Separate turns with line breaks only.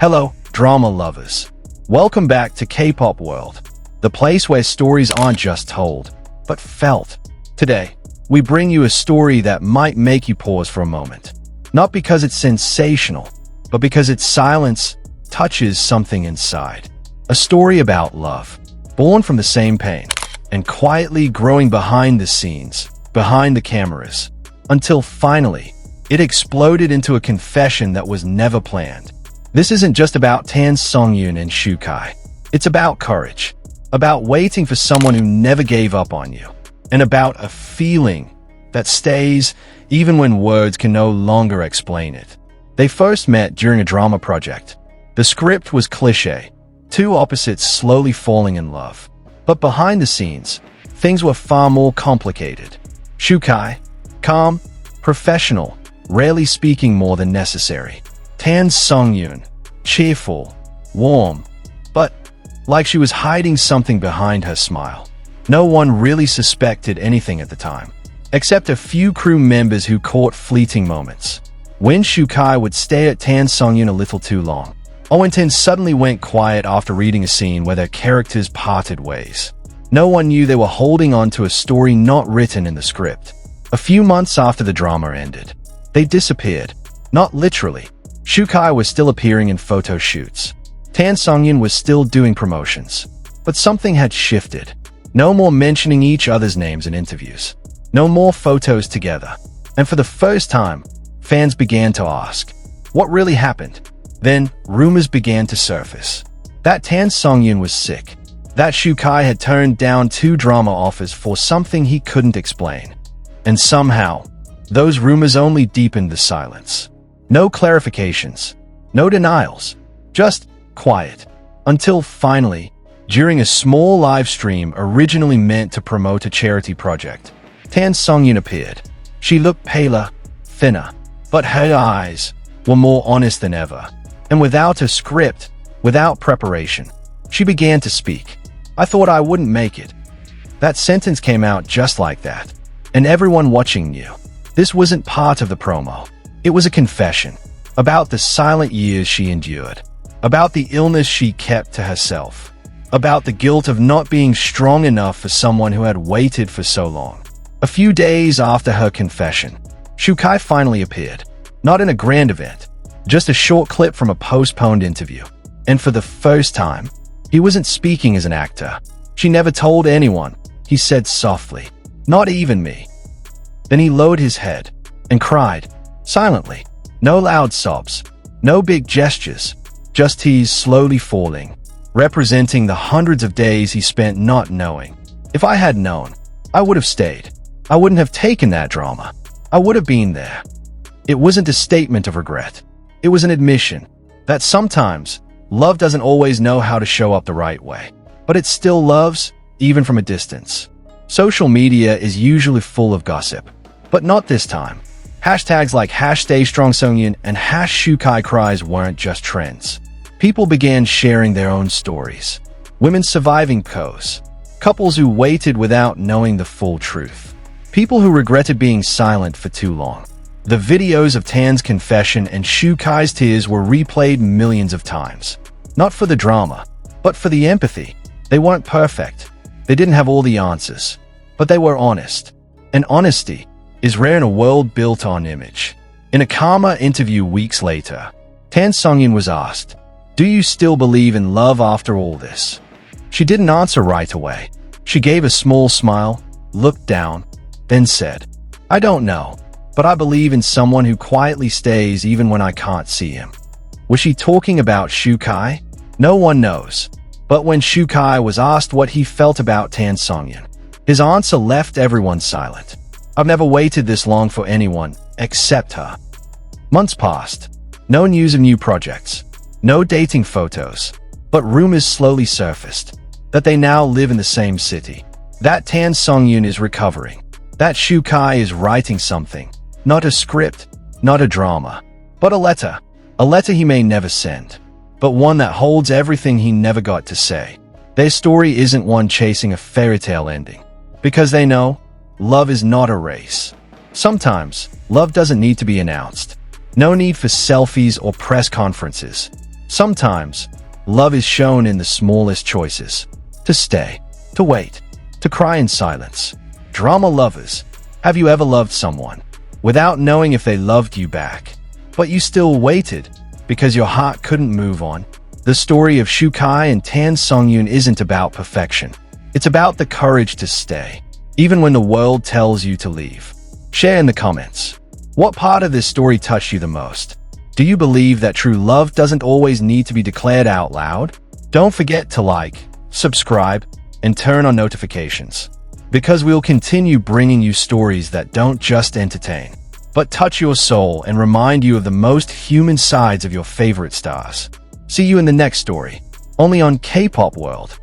Hello, drama lovers. Welcome back to K-pop world, the place where stories aren't just told, but felt. Today, we bring you a story that might make you pause for a moment. Not because it's sensational, but because its silence touches something inside. A story about love, born from the same pain, and quietly growing behind the scenes, behind the cameras, until finally, it exploded into a confession that was never planned. This isn't just about Tan Songyun and Kai. It's about courage, about waiting for someone who never gave up on you, and about a feeling that stays even when words can no longer explain it. They first met during a drama project. The script was cliché, two opposites slowly falling in love. But behind the scenes, things were far more complicated. Kai, calm, professional, rarely speaking more than necessary. Tan Songyun, cheerful, warm, but like she was hiding something behind her smile. No one really suspected anything at the time, except a few crew members who caught fleeting moments. When Kai would stare at Tan Songyun a little too long, and Tan suddenly went quiet after reading a scene where their characters parted ways. No one knew they were holding on to a story not written in the script. A few months after the drama ended, they disappeared. Not literally. Kai was still appearing in photo shoots. Tan Songyun was still doing promotions. But something had shifted. No more mentioning each other's names in interviews. No more photos together. And for the first time, fans began to ask, what really happened? Then, rumors began to surface. That Tan Songyun was sick. That Kai had turned down 2 drama offers for something he couldn't explain. And somehow, those rumors only deepened the silence. No clarifications, no denials, just quiet. Until finally, during a small live stream originally meant to promote a charity project, Tan Songyun appeared. She looked paler, thinner, but her eyes were more honest than ever. And without a script, without preparation, she began to speak. I thought I wouldn't make it. That sentence came out just like that. And everyone watching knew. This wasn't part of the promo. It was a confession about the silent years she endured, about the illness she kept to herself, about the guilt of not being strong enough for someone who had waited for so long. A few days after her confession, Kai finally appeared. Not in a grand event, just a short clip from a postponed interview. And for the first time, he wasn't speaking as an actor. She never told anyone, he said softly. Not even me. Then he lowered his head and cried, silently. No loud sobs, no big gestures, just tears slowly falling, representing the hundreds of days he spent not knowing. If I had known, I would have stayed. I wouldn't have taken that drama. I would have been there. It wasn't a statement of regret. It was an admission that sometimes love doesn't always know how to show up the right way, but it still loves, even from a distance. Social media is usually full of gossip, but not this time. Hashtags like #StayStrongSongyun and #ShuKaiCries weren't just trends. People began sharing their own stories. Women surviving pose. Couples who waited without knowing the full truth. People who regretted being silent for too long. The videos of Tan's confession and Kai's tears were replayed millions of times. Not for the drama, but for the empathy. They weren't perfect. They didn't have all the answers, but they were honest. And honesty is rare in a world built on image. In a Karma interview weeks later, Tan Songyun was asked, "Do you still believe in love after all this?" She didn't answer right away. She gave a small smile, looked down, then said, "I don't know, but I believe in someone who quietly stays even when I can't see him." Was she talking about Kai? No one knows. But when Kai was asked what he felt about Tan Songyun, his answer left everyone silent. "I've never waited this long for anyone, except her." Months passed. No news of new projects. No dating photos. But rumors slowly surfaced that they now live in the same city. That Tan Songyun is recovering. That Kai is writing something. Not a script, not a drama, but a letter. A letter he may never send, but one that holds everything he never got to say. Their story isn't one chasing a fairy tale ending, because they know love is not a race. Sometimes, love doesn't need to be announced. No need for selfies or press conferences. Sometimes, love is shown in the smallest choices. To stay, to wait, to cry in silence. Drama lovers, have you ever loved someone without knowing if they loved you back, but you still waited because your heart couldn't move on? The story of Kai and Tan Songyun isn't about perfection. It's about the courage to stay, even when the world tells you to leave. Share in the comments. What part of this story touched you the most? Do you believe that true love doesn't always need to be declared out loud? Don't forget to like, subscribe, and turn on notifications, because we'll continue bringing you stories that don't just entertain, but touch your soul and remind you of the most human sides of your favorite stars. See you in the next story, only on K-Pop World.